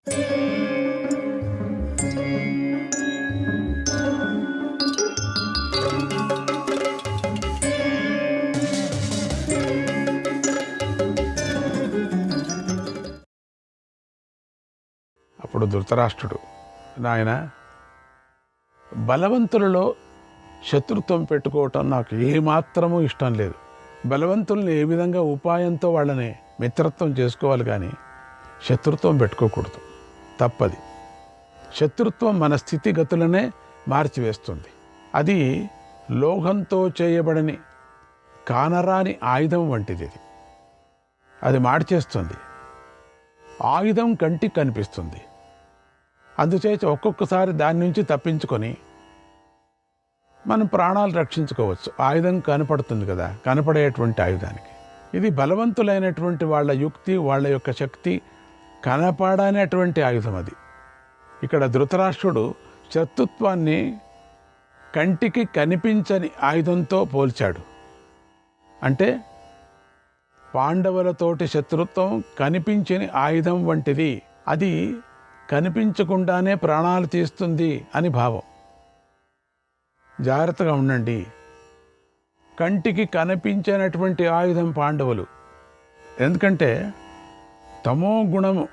అప్పుడు ధృతరాష్ట్రుడు, నాయన, బలవంతులలో శత్రుత్వం పెట్టుకోవటం నాకు ఏమాత్రమూ ఇష్టం లేదు. బలవంతుల్ని ఏ విధంగా ఉపాయంతో వాళ్ళని మిత్రత్వం చేసుకోవాలి, కానీ శత్రుత్వం పెట్టుకోకూడదు. తప్పది. శత్రుత్వం మన స్థితిగతులనే మార్చివేస్తుంది. అది లోహంతో చేయబడని కానరాని ఆయుధం వంటిది. అది మార్చేస్తుంది. ఆయుధం కంటికి కనిపిస్తుంది. అందుచేత ఒక్కొక్కసారి దాని నుంచి తప్పించుకొని మనం ప్రాణాలు రక్షించుకోవచ్చు. ఆయుధం కనపడుతుంది కదా, కనపడేటువంటి ఆయుధానికి. ఇది బలవంతులైనటువంటి వాళ్ళ యుక్తి, వాళ్ళ యొక్క శక్తి కనపడనేటువంటి ఆయుధం అది. ఇక్కడ ధృతరాష్ట్రుడు శత్రుత్వాన్ని కంటికి కనిపించని ఆయుధంతో పోల్చాడు. అంటే పాండవులతోటి శత్రుత్వం కనిపించని ఆయుధం వంటిది. అది కనిపించకుండానే ప్రాణాలు తీస్తుంది అని భావం. జాగ్రత్తగా ఉండండి. కంటికి కనిపించినటువంటి ఆయుధం పాండవులు. ఎందుకంటే తమో గుణము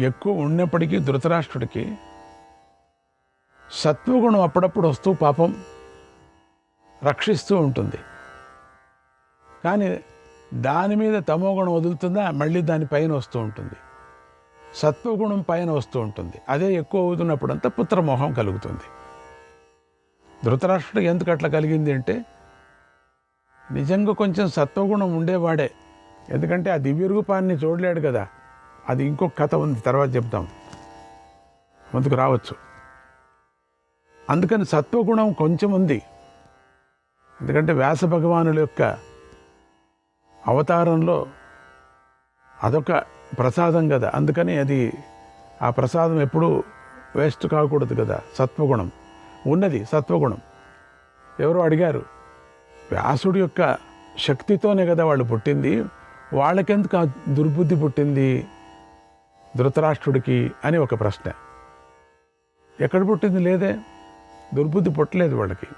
ఎక్కువ ఉన్నప్పటికీ ధృతరాష్ట్రుడికి సత్వగుణం అప్పుడప్పుడు వస్తూ పాపం రక్షిస్తూ ఉంటుంది. కానీ దాని మీద తమో గుణం వదులుతుందా, మళ్ళీ దాని పైన వస్తూ ఉంటుంది. సత్వగుణం పైన వస్తూ ఉంటుంది. అదే ఎక్కువ అవుతున్నప్పుడంతా పుత్రమోహం కలుగుతుంది. ధృతరాష్ట్రుడికి ఎందుకు అట్లా కలిగింది అంటే, నిజంగా కొంచెం సత్వగుణం ఉండేవాడే. ఎందుకంటే ఆ దివ్య రూపాన్ని చూడలేడు కదా. అది ఇంకొక కథ ఉంది, తర్వాత చెప్తాం, ముందుకు రావచ్చు. అందుకని సత్వగుణం కొంచెం ఉంది. ఎందుకంటే వ్యాస భగవానుల యొక్క అవతారంలో అదొక ప్రసాదం కదా. అందుకని అది ఆ ప్రసాదం ఎప్పుడూ వేస్ట్ కాకూడదు కదా. సత్వగుణం ఉన్నది. సత్వగుణం ఎవరో అడిగారు, వ్యాసుడి యొక్క శక్తితోనే కదా వాళ్ళు పుట్టింది, వాళ్ళకెందుకు ఆ దుర్బుద్ధి పుట్టింది ధృతరాష్ట్రుడికి అని ఒక ప్రశ్న. ఎక్కడ పుట్టింది? లేదే, దుర్బుద్ధి పుట్టలేదు వాళ్ళకి.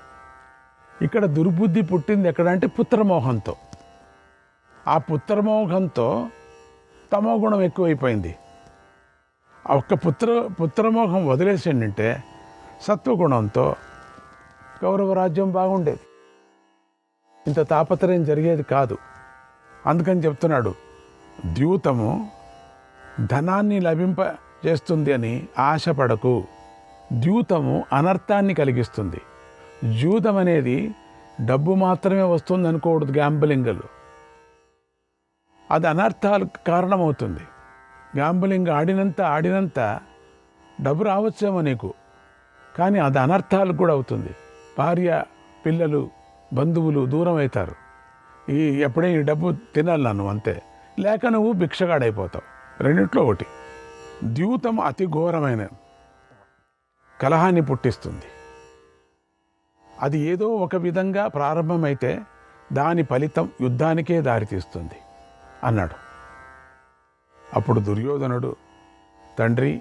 ఇక్కడ దుర్బుద్ధి పుట్టింది ఎక్కడ అంటే పుత్రమోహంతో. ఆ పుత్రమోహంతో తమో గుణం ఎక్కువైపోయింది. ఆ ఒక్క పుత్రమోహం వదిలేసిందంటే సత్వగుణంతో కౌరవ రాజ్యం బాగుండేది, ఇంత తాపత్రయం జరిగేది కాదు. అందుకని చెప్తున్నాడు, ద్యూతము ధనాన్ని లభింపజేస్తుంది అని ఆశపడకు. ద్యూతము అనర్థాన్ని కలిగిస్తుంది. జూదం అనేది డబ్బు మాత్రమే వస్తుంది అనుకోకూడదు. గ్యాంబ్లింగ్లు అది అనర్థాలకు కారణమవుతుంది. గ్యాంబ్లింగ్ ఆడినంత డబ్బు రావచ్చేమో నీకు, కానీ అది అనర్థాలకు కూడా అవుతుంది. భార్య, పిల్లలు, బంధువులు దూరం అవుతారు. ఎప్పుడైనా ఈ డబ్బు తినాలి నన్ను అంతే, లేక నువ్వు భిక్షగాడైపోతావు. రెండిట్లో ఒకటి. ద్యూతం అతి ఘోరమైన కలహాన్ని పుట్టిస్తుంది. అది ఏదో ఒక విధంగా ప్రారంభమైతే దాని ఫలితం యుద్ధానికే దారితీస్తుంది అన్నాడు. అప్పుడు దుర్యోధనుడు, తండ్రి,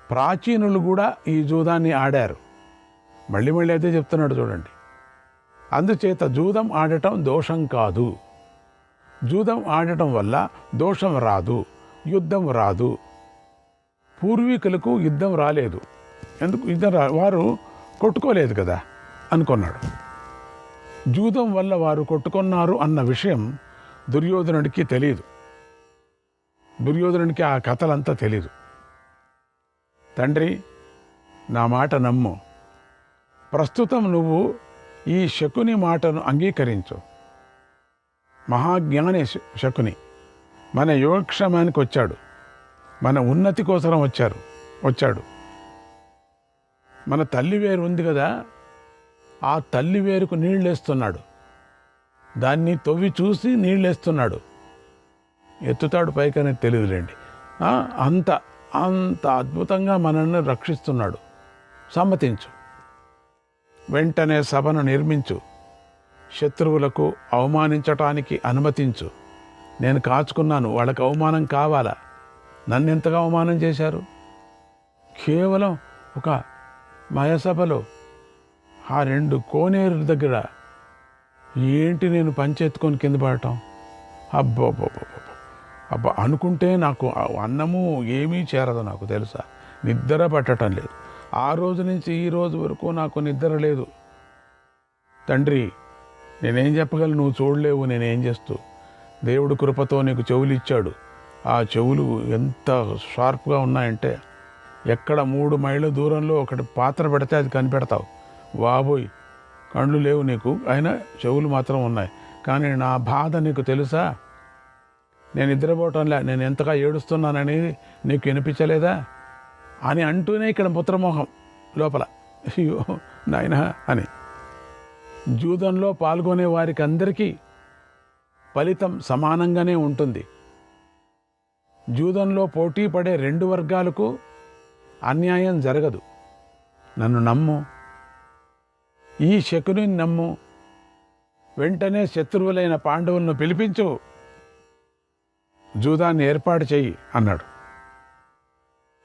ప్రాచీనులు కూడా ఈ జూదాన్ని ఆడారు. మళ్ళీ అదే చెప్తున్నాడు చూడండి. అందుచేత జూదం ఆడటం దోషం కాదు. జూదం ఆడటం వల్ల దోషం రాదు, యుద్ధం రాదు. పూర్వీకులకు యుద్ధం రాలేదు. ఎందుకు యుద్ధం వారు కొట్టుకోలేదు కదా అనుకున్నాడు. జూదం వల్ల వారు కొట్టుకున్నారు అన్న విషయం దుర్యోధనుడికి తెలియదు. దుర్యోధనుడికి ఆ కథలంతా తెలీదు. తండ్రి, నా మాట నమ్ము. ప్రస్తుతం నువ్వు ఈ శకుని మాటను అంగీకరించు. మహాజ్ఞాని శకుని మన యోగక్షేమానికి వచ్చాడు, మన ఉన్నతి కోసం వచ్చాడు. మన తల్లి వేరు ఉంది కదా, ఆ తల్లి వేరుకు నీళ్ళేస్తున్నాడు. దాన్ని తవ్వి చూసి నీళ్ళేస్తున్నాడు. ఎత్తుతాడు పైకనే తెలియదులేండి. అంత అద్భుతంగా మనల్ని రక్షిస్తున్నాడు. సమ్మతించు. వెంటనే సభను నిర్మించు. శత్రువులకు అవమానించటానికి అనుమతించు. నేను కాచుకున్నాను, వాళ్ళకి అవమానం కావాలా? నన్ను ఎంతగా అవమానం చేశారు. కేవలం ఒక మయసభలో ఆ 2 కోనేరుల దగ్గర ఏంటి నేను పంచెత్తుకొని కింద పడటం. అబ్బా అనుకుంటే నాకు అన్నము ఏమీ చేరదు. నాకు తెలుసా, నిద్ర పట్టడం లేదు. ఆ రోజు నుంచి ఈ రోజు వరకు నాకు నిద్ర లేదు. తండ్రి, నేనేం చెప్పగలను, నువ్వు చూడలేవు, నేనేం చేస్తూ. దేవుడు కృపతో నీకు చెవులు ఇచ్చాడు. ఆ చెవులు ఎంత షార్ప్గా ఉన్నాయంటే ఎక్కడ 3 మైళ్ళ దూరంలో ఒకటి పాత్ర పెడితే అది కనిపెడతావు. బాబోయ్, కళ్ళు లేవు నీకు, అయినా చెవులు మాత్రం ఉన్నాయి. కానీ నా బాధ నీకు తెలుసా? నేను నిద్రపోవటంలే, నేను ఎంతగా ఏడుస్తున్నాననేది నీకు వినిపించలేదా అని అంటూనే ఇక్కడ పుత్రమోహం లోపల, అయ్యో నాయనా అని. జూదంలో పాల్గొనే వారికి అందరికీ ఫలితం సమానంగానే ఉంటుంది. జూదంలో పోటీ పడే 2 వర్గాలకు అన్యాయం జరగదు. నన్ను నమ్ము, ఈ శకుని నమ్ము, వెంటనే శత్రువులైన పాండవులను పిలిపించు, జూదాన్ని ఏర్పాటు చెయ్యి అన్నాడు.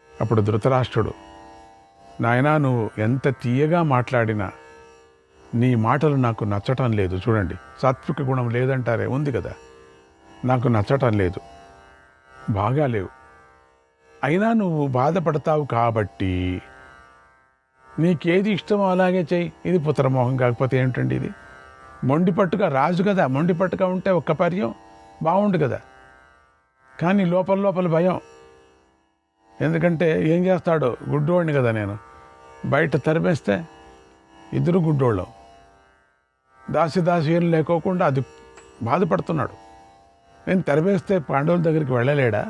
అప్పుడు ధృతరాష్ట్రుడు, నాయనా, నువ్వు ఎంత తీయగా మాట్లాడినా నీ మాటలు నాకు నచ్చటం లేదు. చూడండి, సాత్విక గుణం లేదంటారే, ఉంది కదా, నాకు నచ్చటం లేదు, బాగా లేవు. అయినా నువ్వు బాధపడతావు కాబట్టి నీకేది ఇష్టమో అలాగే చెయ్యి. ఇది పుత్రమోహం కాకపోతే ఏమిటండి ఇది? మొండిపట్టుగా రాజు కదా, మొండిపట్టుగా ఉంటే ఒక్క పర్యం బాగుండు కదా. కానీ లోపల భయం. ఎందుకంటే ఏం చేస్తాడో, గుడ్డోడిని కదా నేను, బయట తరిమేస్తే ఇద్దరు గుడ్డోళ్ళం, దాసీలు లేకోకుండా అది బాధపడుతున్నాడు. నేను తరిమేస్తే పాండవుల దగ్గరికి వెళ్ళలేడా?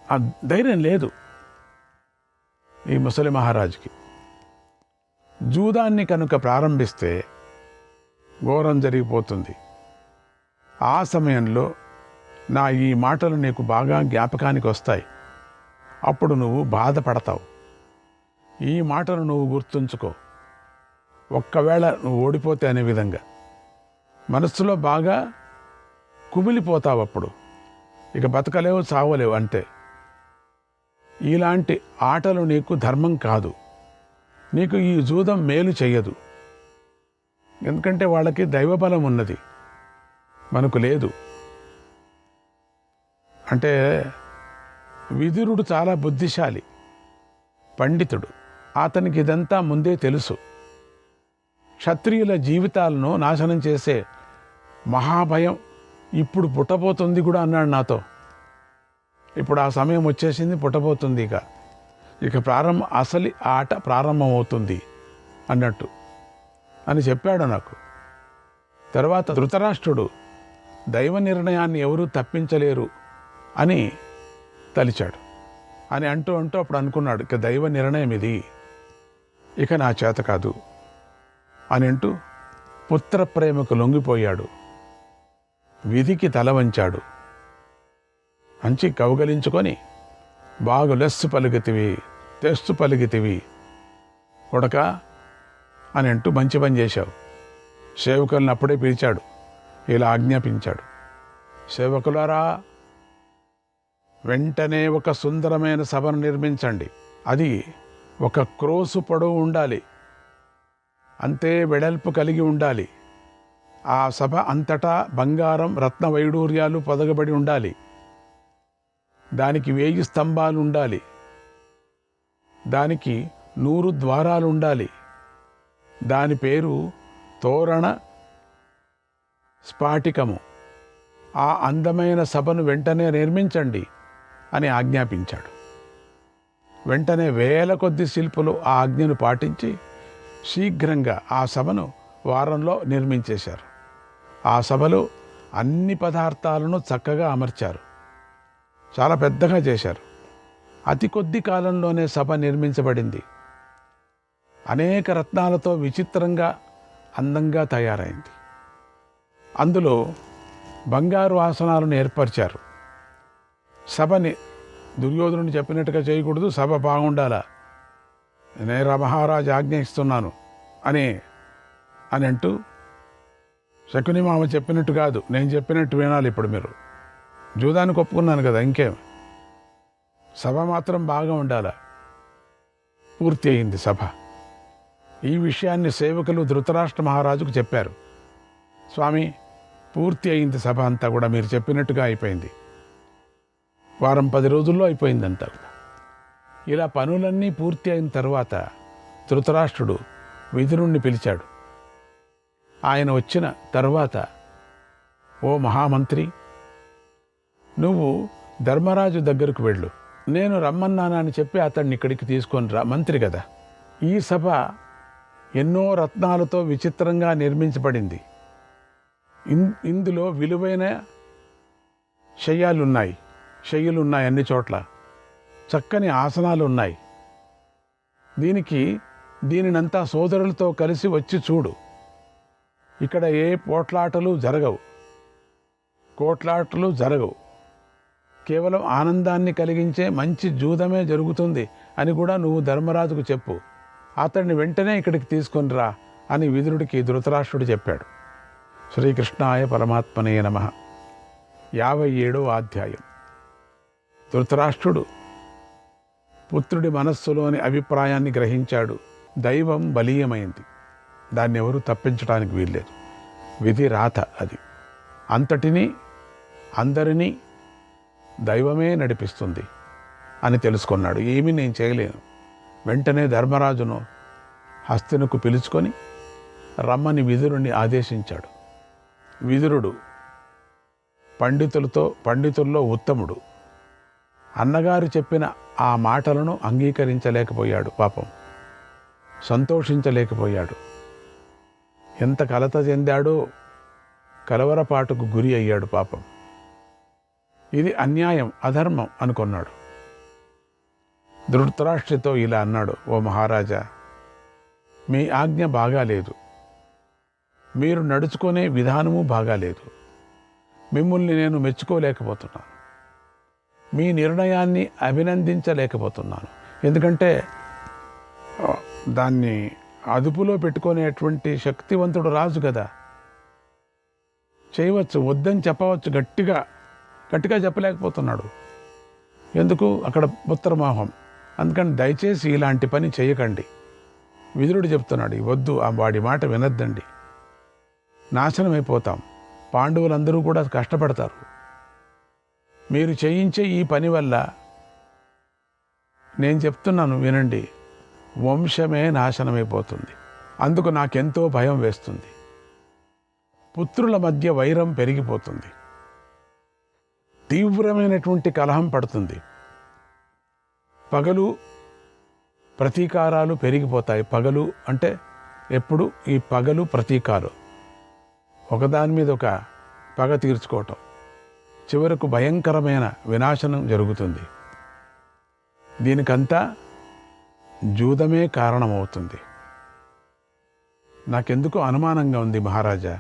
ఆ ధైర్యం లేదు ఈ ముసలి మహారాజుకి. జూదాన్ని కనుక ప్రారంభిస్తే ఘోరం జరిగిపోతుంది. ఆ సమయంలో నా ఈ మాటలు నీకు బాగా జ్ఞాపకానికి వస్తాయి. అప్పుడు నువ్వు బాధపడతావు. ఈ మాటలు నువ్వు గుర్తుంచుకో. ఒక్కవేళ నువ్వు ఓడిపోతే అనే విధంగా మనస్సులో బాగా కుమిలిపోతావు. అప్పుడు ఇక బతకలేవు, చావలేవు అంతే. ఇలాంటి ఆటలు నీకు ధర్మం కాదు. నీకు ఈ జూదం మేలు చెయ్యదు. ఎందుకంటే వాళ్ళకి దైవబలం ఉన్నది, మనకు లేదు. అంటే విదురుడు చాలా బుద్ధిశాలి, పండితుడు. అతనికి ఇదంతా ముందే తెలుసు. క్షత్రియుల జీవితాలను నాశనం చేసే మహాభయం ఇప్పుడు పుట్టబోతుంది కూడా అన్నాడు నాతో. ఇప్పుడు ఆ సమయం వచ్చేసింది, పుట్టబోతుంది. ఇక అసలు ఆట ప్రారంభమవుతుంది అన్నట్టు అని చెప్పాడు నాకు. తర్వాత ధృతరాష్ట్రుడు దైవ నిర్ణయాన్ని ఎవరూ తప్పించలేరు అని తలిచాడు అని అంటూ అప్పుడు అనుకున్నాడు, ఇక దైవ నిర్ణయం ఇది, ఇక నా చేత కాదు అని అంటూ పుత్ర ప్రేమకు లొంగిపోయాడు. విధికి తల వంచాడు. మంచి కౌగలించుకొని, బాగు లెస్సు పలిగితివి, తెస్సు పలిగితివి కొడక అని అంటూ మంచి పని చేశావు. సేవకులను అప్పుడే పిలిచాడు, ఇలా ఆజ్ఞాపించాడు, సేవకులారా, వెంటనే ఒక సుందరమైన సభను నిర్మించండి. అది 1 క్రోసు పొడవు ఉండాలి, అంతే వెడల్పు కలిగి ఉండాలి. ఆ సభ అంతటా బంగారం రత్న వైడూర్యాలు పొదగబడి ఉండాలి. దానికి 1000 స్తంభాలు ఉండాలి. దానికి 100 ద్వారాలు ఉండాలి. దాని పేరు తోరణ స్ఫాటికము. ఆ అందమైన సభను వెంటనే నిర్మించండి అని ఆజ్ఞాపించాడు. వెంటనే 1000 కొద్ది శిల్పులు ఆ ఆజ్ఞను పాటించి శీఘ్రంగా ఆ సభను వారంలో నిర్మించేశారు. ఆ సభలో అన్ని పదార్థాలను చక్కగా అమర్చారు. చాలా పెద్దగా చేశారు. అతి కొద్ది కాలంలోనే సభ నిర్మించబడింది. అనేక రత్నాలతో విచిత్రంగా అందంగా తయారైంది. అందులో బంగారు ఆసనాలను ఏర్పరిచారు. సభని దుర్యోధనుడు చెప్పినట్టుగా చేయకూడదు, సభ బాగుండాలా, నేను మహారాజు ఆజ్ఞ ఇస్తున్నాను అని అంటూ, శకుని మామ చెప్పినట్టు కాదు, నేను చెప్పినట్టు వినాలి. ఇప్పుడు మీరు జూదానికి ఒప్పుకున్నాను కదా, ఇంకేం సభ మాత్రం బాగా ఉండాల. పూర్తి అయింది సభ. ఈ విషయాన్ని సేవకులు ధృతరాష్ట్ర మహారాజుకు చెప్పారు. స్వామి, పూర్తి అయింది సభ అంతా కూడా, మీరు చెప్పినట్టుగా అయిపోయింది. వారం 10 రోజుల్లో అయిపోయిందంతా కూడా. ఇలా పనులన్నీ పూర్తి అయిన తర్వాత ధృతరాష్ట్రుడు విదురుణ్ణి పిలిచాడు. ఆయన వచ్చిన తర్వాత, ఓ మహామంత్రి, నువ్వు ధర్మరాజు దగ్గరకు వెళ్ళు, నేను రమ్మన్నానని చెప్పి అతన్ని ఇక్కడికి తీసుకొని రా. మంత్రి కదా. ఈ సభ ఎన్నో రత్నాలతో విచిత్రంగా నిర్మించబడింది. ఇందులో విలువైన శయ్యాలున్నాయి, అన్ని చోట్ల చక్కని ఆసనాలు ఉన్నాయి. దీనినంతా సోదరులతో కలిసి వచ్చి చూడు. ఇక్కడ ఏ కోట్లాటలు జరగవు. కేవలం ఆనందాన్ని కలిగించే మంచి జూదమే జరుగుతుంది అని కూడా నువ్వు ధర్మరాజుకు చెప్పు. అతన్ని వెంటనే ఇక్కడికి తీసుకొని రా అని విదురుడికి ధృతరాష్ట్రుడు చెప్పాడు. శ్రీకృష్ణాయ పరమాత్మనే నమః. 57వ అధ్యాయం. ధృతరాష్ట్రుడు పుత్రుడి మనస్సులోని అభిప్రాయాన్ని గ్రహించాడు. దైవం బలీయమైంది, దాన్ని ఎవరూ తప్పించడానికి వీల్లేదు. విధి రాత అది. అందరినీ దైవమే నడిపిస్తుంది అని తెలుసుకున్నాడు. ఏమీ నేను చేయలేను. వెంటనే ధర్మరాజును హస్తినకు పిలుచుకొని రమ్మని విదురుణ్ణి ఆదేశించాడు. విదురుడు పండితుల్లో ఉత్తముడు. అన్నగారు చెప్పిన ఆ మాటలను అంగీకరించలేకపోయాడు. పాపం సంతోషించలేకపోయాడు. ఎంత కలత చెందాడో, కలవరపాటుకు గురి అయ్యాడు. పాపం, ఇది అన్యాయం, అధర్మం అనుకున్నాడు. ధృతరాష్ట్రుడితో ఇలా అన్నాడు, ఓ మహారాజా, మీ ఆజ్ఞ బాగాలేదు, మీరు నడుచుకునే విధానము బాగాలేదు. మిమ్మల్ని నేను మెచ్చుకోలేకపోతున్నాను, మీ నిర్ణయాన్ని అభినందించలేకపోతున్నాను. ఎందుకంటే దాన్ని అదుపులో పెట్టుకునేటువంటి శక్తివంతుడు రాజు కదా. చేయవచ్చు, వద్దని చెప్పవచ్చు, గట్టిగా చెప్పలేకపోతున్నాడు. ఎందుకు? అక్కడ పుత్రమోహం. అందుకని దయచేసి ఇలాంటి పని చేయకండి. విదురుడు చెప్తున్నాడు, వద్దు, వాడి మాట వినద్దండి, నాశనమైపోతాం, పాండవులందరూ కూడా కష్టపడతారు. మీరు చేయించే ఈ పని వల్ల, నేను చెప్తున్నాను వినండి, వంశమే నాశనమైపోతుంది. అందుకు నాకెంతో భయం వేస్తుంది. పుత్రుల మధ్య వైరం పెరిగిపోతుంది, తీవ్రమైనటువంటి కలహం పడుతుంది, పగలు ప్రతీకారాలు పెరిగిపోతాయి. పగలు అంటే ఎప్పుడు ఈ పగలు ప్రతీకారం, ఒకదాని మీద ఒక పగ తీర్చుకోవటం, చివరకు భయంకరమైన వినాశనం జరుగుతుంది. దీనికంతా జూదమే కారణమవుతుంది. నాకెందుకు అనుమానంగా ఉంది మహారాజా,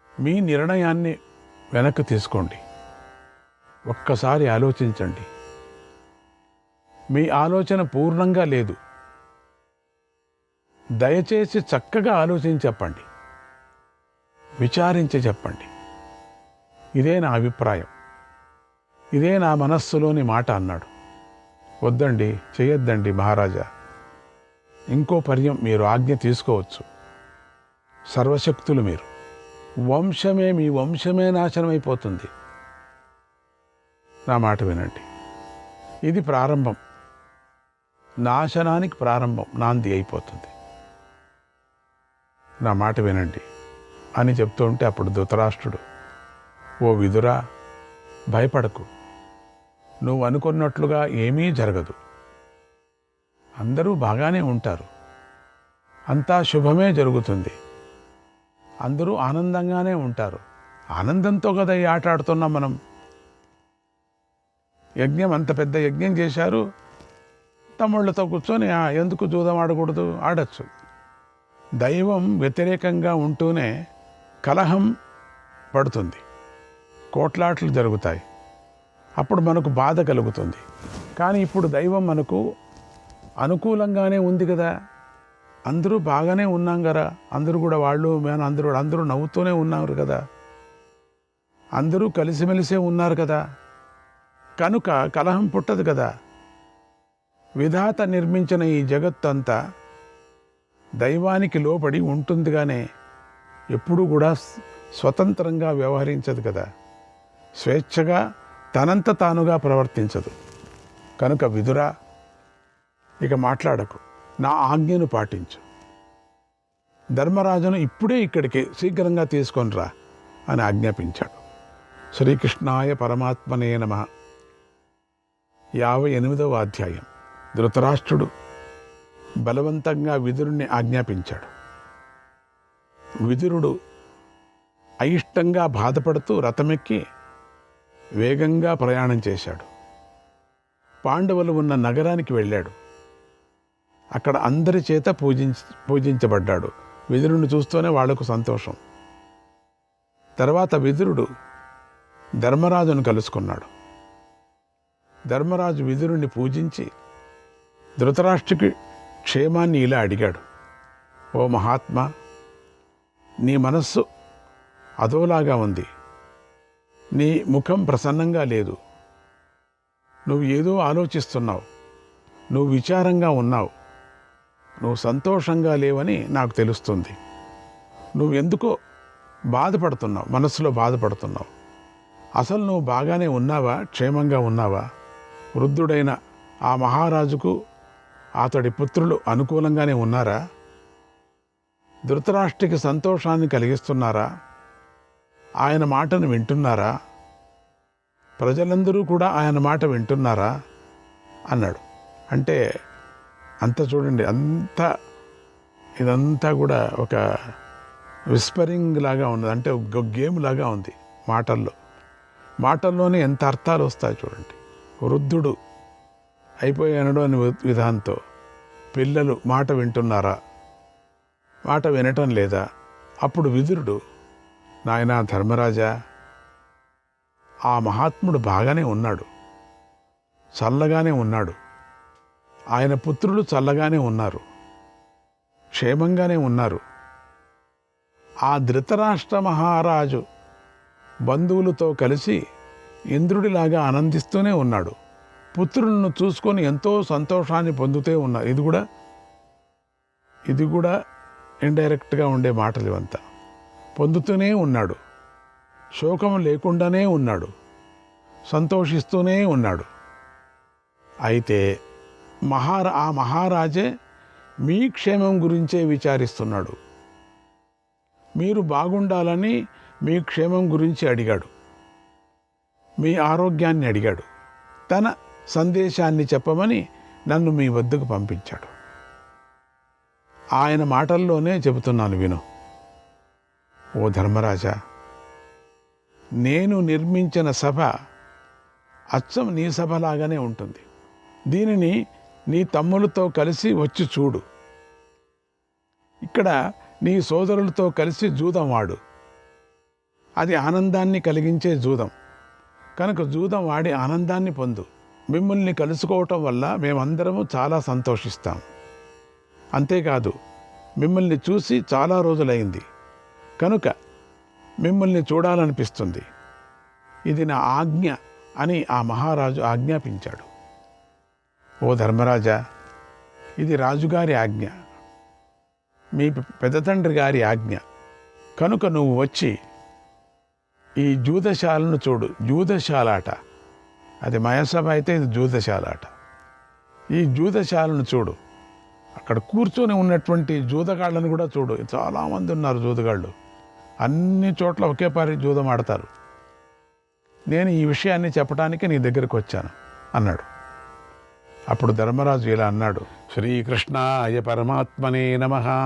మీ నిర్ణయాన్ని వెనక్కి తీసుకోండి, ఒక్కసారి ఆలోచించండి. మీ ఆలోచన పూర్ణంగా లేదు, దయచేసి చక్కగా ఆలోచించి చెప్పండి, విచారించి చెప్పండి. ఇదే నా అభిప్రాయం, ఇదే నా మనస్సులోని మాట అన్నాడు. వద్దండి, చేయొద్దండి మహారాజా, ఇంకో పర్యం మీరు ఆజ్ఞ తీసుకోవచ్చు, సర్వశక్తులు మీరు, మీ వంశమే నాశనమైపోతుంది. నా మాట వినండి, ఇది ప్రారంభం, నాశనానికి ప్రారంభం, నాంది అయిపోతుంది. నా మాట వినండి అని చెప్తూ ఉంటే అప్పుడు ధృతరాష్ట్రుడు, ఓ విదురా, భయపడకు, నువ్వు అనుకున్నట్లుగా ఏమీ జరగదు, అందరూ బాగానే ఉంటారు, అంతా శుభమే జరుగుతుంది, అందరూ ఆనందంగానే ఉంటారు. ఆనందంతో కదా ఈ ఆట ఆడుతున్నాం మనం. యజ్ఞం, అంత పెద్ద యజ్ఞం చేశారు, తమ్ముళ్ళతో కూర్చొని ఎందుకు జూదం ఆడకూడదు, ఆడచ్చు. దైవం వ్యతిరేకంగా ఉంటూనే కలహం పడుతుంది, కోట్లాట్లు జరుగుతాయి, అప్పుడు మనకు బాధ కలుగుతుంది. కానీ ఇప్పుడు దైవం మనకు అనుకూలంగానే ఉంది కదా, అందరూ బాగానే ఉన్నాం కదా, అందరూ కూడా వాళ్ళు మేము అందరూ నవ్వుతూనే ఉన్నారు కదా, అందరూ కలిసిమెలిసే ఉన్నారు కదా, కనుక కలహం పుట్టదు కదా. విధాత నిర్మించిన ఈ జగత్తంతా దైవానికి లోబడి ఉంటుందిగానే ఎప్పుడూ కూడా స్వతంత్రంగా వ్యవహరించదు కదా. స్వేచ్ఛగా తనంత తానుగా ప్రవర్తించదు. కనుక విదురా, ఇక మాట్లాడకు, నా ఆజ్ఞను పాటించు. ధర్మరాజును ఇప్పుడే ఇక్కడికి శీఘ్రంగా తీసుకొని రా అని ఆజ్ఞాపించాడు. శ్రీకృష్ణాయ పరమాత్మనే నమః. 58వ అధ్యాయం. ధృతరాష్ట్రుడు బలవంతంగా విదురుణ్ణి ఆజ్ఞాపించాడు. విదురుడు అయిష్టంగా బాధపడుతూ రథమెక్కి వేగంగా ప్రయాణం చేశాడు. పాండవులు ఉన్న నగరానికి వెళ్ళాడు. అక్కడ అందరి చేత పూజించబడ్డాడు. విదురుని చూస్తూనే వాళ్లకు సంతోషం. తర్వాత విదురుడు ధర్మరాజును కలుసుకున్నాడు. ధర్మరాజు విదురుని పూజించి ధృతరాష్ట్రుకి క్షేమాన్ని ఇలా అడిగాడు. ఓ మహాత్మా, నీ మనస్సు అదోలాగా ఉంది. నీ ముఖం ప్రసన్నంగా లేదు. నువ్వు ఏదో ఆలోచిస్తున్నావు. నువ్వు విచారంగా ఉన్నావు. నువ్వు సంతోషంగా లేవని నాకు తెలుస్తుంది. నువ్వు ఎందుకో బాధపడుతున్నావు, మనస్సులో బాధపడుతున్నావు. అసలు నువ్వు బాగానే ఉన్నావా? క్షేమంగా ఉన్నావా? వృద్ధుడైన ఆ మహారాజుకు అతడి పుత్రులు అనుకూలంగానే ఉన్నారా? ధృతరాష్ట్రుడికి సంతోషాన్ని కలిగిస్తున్నారా? ఆయన మాటను వింటున్నారా? ప్రజలందరూ కూడా ఆయన మాట వింటున్నారా అన్నాడు. అంటే అంత చూడండి, ఇదంతా కూడా ఒక విస్పరింగ్ లాగా ఉన్నది. అంటే ఒక గేమ్ లాగా ఉంది. మాటల్లోనే ఎంత అర్థాలు వస్తాయి చూడండి. వృద్ధుడు అయిపోయానడు అని విధాంతో పిల్లలు మాట వింటున్నారా? మాట వినటం లేదా? అప్పుడు విదురుడు, నాయనా ధర్మరాజా, ఆ మహాత్ముడు బాగానే ఉన్నాడు, చల్లగానే ఉన్నాడు. ఆయన పుత్రులు చల్లగానే ఉన్నారు, క్షేమంగానే ఉన్నారు. ఆ ధృతరాష్ట్ర మహారాజు బంధువులతో కలిసి ఇంద్రుడిలాగా ఆనందిస్తూనే ఉన్నాడు. పుత్రులను చూసుకొని ఎంతో సంతోషాన్ని పొందుతూ ఉన్నారు. ఇది కూడా ఇండైరెక్ట్గా ఉండే మాటలు ఇవంతా. పొందుతూనే ఉన్నాడు, శోకం లేకుండానే ఉన్నాడు, సంతోషిస్తూనే ఉన్నాడు. అయితే ఆ మహారాజే మీ క్షేమం గురించే విచారిస్తున్నాడు. మీరు బాగుండాలని మీ క్షేమం గురించి అడిగాడు, మీ ఆరోగ్యాన్ని అడిగాడు. తన సందేశాన్ని చెప్పమని నన్ను మీ వద్దకు పంపించాడు. ఆయన మాటల్లోనే చెబుతున్నాను విను. ఓ ధర్మరాజా, నేను నిర్మించిన సభ అచ్చం నీ సభలాగానే ఉంటుంది. దీనిని నీ తమ్ములతో కలిసి వచ్చి చూడు. ఇక్కడ నీ సోదరులతో కలిసి జూదం వాడు. అది ఆనందాన్ని కలిగించే జూదం. కనుక జూదం వాడి ఆనందాన్ని పొందు. మిమ్మల్ని కలుసుకోవటం వల్ల మేమందరము చాలా సంతోషిస్తాం. అంతేకాదు, మిమ్మల్ని చూసి చాలా రోజులైంది కనుక మిమ్మల్ని చూడాలనిపిస్తుంది. ఇది నా ఆజ్ఞ అని ఆ మహారాజు ఆజ్ఞాపించాడు. ఓ ధర్మరాజా, ఇది రాజుగారి ఆజ్ఞ, మీ పెద్దతండ్రి గారి ఆజ్ఞ. కనుక నువ్వు వచ్చి ఈ జూదశాలను చూడు. జూదశాలాట, అది మయసభ అయితే ఇది జూదశాలాట. ఈ జూదశాలను చూడు. అక్కడ కూర్చొని ఉన్నటువంటి జూదగాళ్ళను కూడా చూడు. చాలామంది ఉన్నారు జూదగాళ్ళు. అన్ని చోట్ల ఒకేపారి జూదం ఆడతారు. నేను ఈ విషయాన్ని చెప్పడానికి నీ దగ్గరికి వచ్చాను అన్నాడు. అప్పుడు ధర్మరాజు ఇలా అన్నాడు. శ్రీకృష్ణాయ పరమాత్మనే నమః.